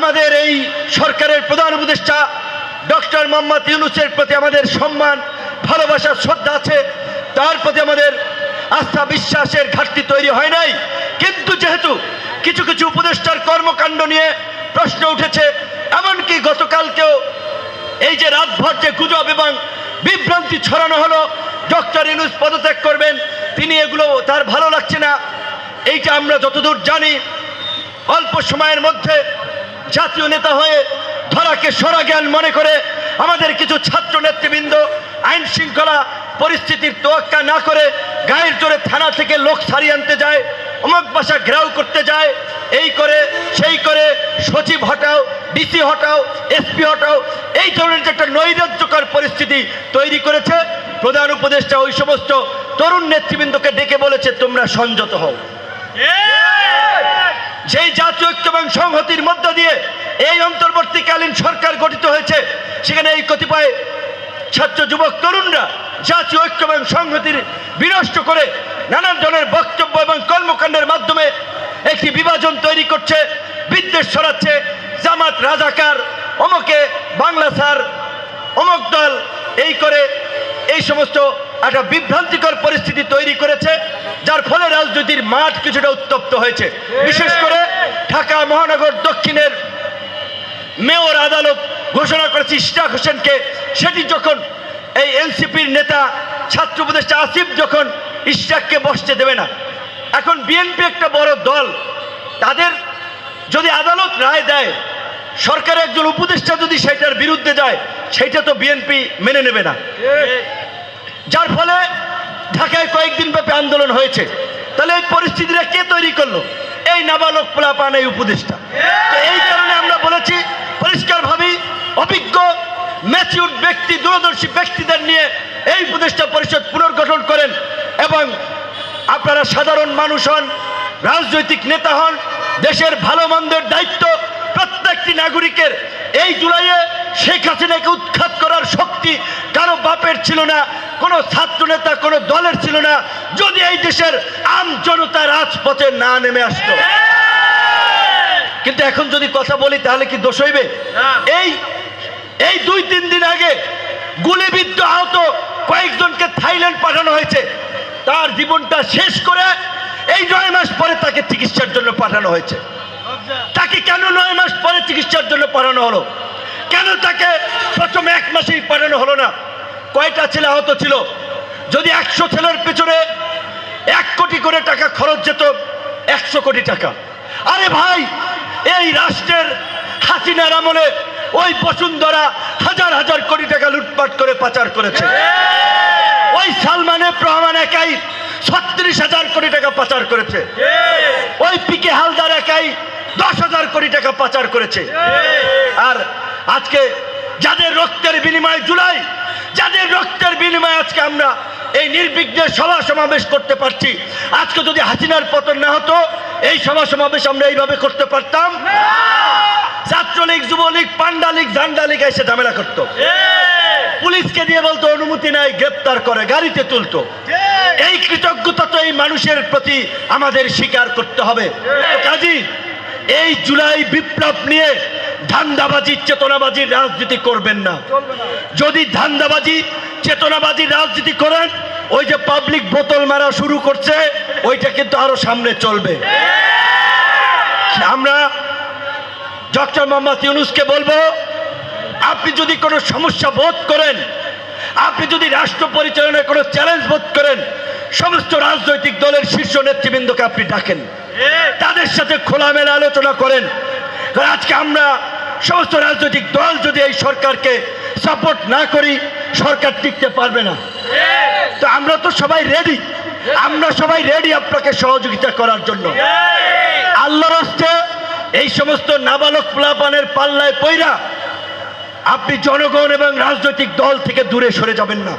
আমাদের এই সরকারের প্রধান উপদেষ্টা ডক্টর মোহাম্মদ ইউনূসের প্রতি আমাদের সম্মান, ভালোবাসা, শ্রদ্ধা আছে। তার প্রতি আমাদের আস্থা বিশ্বাসের ঘাটতি তৈরি হয় নাই। কিন্তু যেহেতু কিছু কিছু উপদেষ্টার কর্মকাণ্ড নিয়ে প্রশ্ন উঠেছে, এমনকি গতকালকেও এই যে রাতভর যে গুজব এবং বিভ্রান্তি ছড়ানো হলো ডক্টর ইউনূস পদত্যাগ করবেন, তিনি এগুলো তার ভালো লাগছে না। এইটা আমরা যতদূর জানি অল্প সময়ের মধ্যে জাতীয় নেতা হয়ে ধরাকে সরা জ্ঞান মনে করে আমাদের কিছু ছাত্র নেতৃবৃন্দ আইন শৃঙ্খলা পরিস্থিতির তোয়াক্কা না করে গায়ের জোরে থানা থেকে লোক ছাড়িয়ে আনতে যায়, অমুক বাসা ঘেরাও করতে যায়, এই করে সেই করে সচিব হটাও, ডিসি হটাও, এসপি হটাও, এই ধরনের যে একটা নৈরাজ্যকর পরিস্থিতি তৈরি করেছে। প্রধান উপদেষ্টা ওই সমস্ত তরুণ নেতৃবৃন্দকে ডেকে বলেছে, তোমরা সংযত হও। যেই জাতীয় ঐক্য এবং সংহতির মধ্য দিয়ে এই অন্তর্বর্তীকালীন সরকার গঠিত হয়েছে, সেখানে এই কতিপয় ছাত্র যুবক তরুণরা জাতীয় ঐক্য এবং সংহতির বিনষ্ট করে নানান ধরনের বক্তব্য এবং কর্মকাণ্ডের মাধ্যমে একটি বিভাজন তৈরি করছে, বিদ্বেষ ছড়াচ্ছে। জামাত রাজাকার, অমুকে বাংলা স্যার, অমুক দল, এই করে এই সমস্ত একটা বিভ্রান্তিকর পরিস্থিতি তৈরি করেছে, যার ফলে রাজনীতির মাঠ কিছুটা উত্তপ্ত হয়েছে। বিশেষ করে ঢাকা মহানগর দক্ষিণের মেয়র আদালত ঘোষণা করেছে ইশরাক হোসেনকে। সেটি যখন এই এনসিপির নেতা ছাত্র উপদেষ্টা আসিফ যখন ইশরাককে বসতে দেবে না, এখন বিএনপি একটা বড় দল, তাদের যদি আদালত রায় দেয়, সরকারের একজন উপদেষ্টা যদি সেটার বিরুদ্ধে যায়, সেটা তো বিএনপি মেনে নেবে না। যার ফলে ঢাকায় কয়েকদিন ব্যাপী আন্দোলন হয়েছে। তাহলে এই পরিস্থিতিটা কে তৈরি করলো? এই নাবালক পোলাপান, এই উপদেষ্টা। তো এই কারণে আমরা বলেছি পরিষ্কারভাবেই অভিজ্ঞ ম্যাচিউরড ব্যক্তি, দূরদর্শী ব্যক্তিদের নিয়ে এই উপদেষ্টা পরিষদ পুনর্গঠন করেন এবং আপনারা সাধারণ মানুষ হন, রাজনৈতিক নেতা হন, দেশের ভালো মন্দের দায়িত্ব প্রত্যেকটি নাগরিকের। এই জুলাইয়ে শেখ হাসিনাকে উৎখাত করার শক্তি কারো বাপের ছিল না, কোনো ছাত্র নেতা, কোনো দলের ছিল না, যদি এই দেশের আম জনতা রাজপথে না নেমে আসতো। কিন্তু এখন যদি কথা বলি তাহলে কি দোষ হইবে? এই 2-3 দিন আগে গুলিবিদ্ধ আহত কয়েকজনকে থাইল্যান্ড পাঠানো হয়েছে। তার জীবনটা শেষ করে এই 9 মাস পরে তাকে চিকিৎসার জন্য পাঠানো হয়েছে। তাকে কেন 9 মাস পরে চিকিৎসার জন্য পাঠানো হলো? কেন তাকে প্রথম 1 মাসেই পাঠানো হলো না? কয়টা ছেলে আহত ছিল? যদি 100 ছেলের পেছনে 1 কোটি করে টাকা খরচ যেত, 100 কোটি টাকা। আরে ভাই, এই রাষ্ট্রের হাসিনার আমলে ওই বসুন্ধরা হাজার হাজার কোটি টাকা লুটপাট করে পাচার করেছে। ওই সালমানে রহমান একাই 36,000 কোটি টাকা পাচার করেছে। ওই পিকে হালদার একাই 10,000 কোটি টাকা পাচার করেছে। আর আজকে যাদের রক্তের বিনিময়ে জুলাই, যাদের রক্তের বিনিময়ে আজকে আমরা এই নির্বিঘ্নে সভা সমাবেশ করতে পারছি, আজকে যদি হাসিনার পতন না হতো, এই সভা সমাবেশ আমরা এইভাবে করতে পারতাম? ছাত্রলীগ, যুবলীগ, পান্ডা লীগ, ঝান্ডা লীগ এসে ঝামেলা করতো, পুলিশকে দিয়ে বলতো অনুমতি নাই, গ্রেপ্তার করে গাড়িতে তুলতো। এই কৃতজ্ঞতা তো এই মানুষের প্রতি আমাদের স্বীকার করতে হবে। কাজী এই জুলাই বিপ্লব নিয়ে ধান্দাবাজি, চেতনাবাজির রাজনীতি করবেন না। যদি ধান্দাবাজি, চেতনাবাজির রাজনীতি করেন, ওই যে পাবলিক বোতল মারা শুরু করছে, ওইটা কিন্তু আরো সামনে চলবে। আমরা ডক্টর মোহাম্মদ ইউনূসকে বলবো, আপনি যদি কোনো সমস্যা বোধ করেন, আপনি যদি রাষ্ট্র পরিচালনায় কোনো চ্যালেঞ্জ বোধ করেন, সমস্ত রাজনৈতিক দলের শীর্ষ নেতৃবৃন্দকে আপনি ডাকেন, তাদের সাথে খোলামেলা আলোচনা করেন। কারণ আজকে আমরা সমস্ত রাজনৈতিক দল যদি এই সরকারকে সাপোর্ট না করি, সরকার টিকতে পারবে না। তো আমরা তো সবাই রেডি, আমরা সবাই রেডি আপনাকে সহযোগিতা করার জন্য। আল্লাহর রাস্তে এই সমস্ত নাবালক পোলাপানের পাল্লায় পইরা আপনি জনগণ এবং রাজনৈতিক দল থেকে দূরে সরে যাবেন না।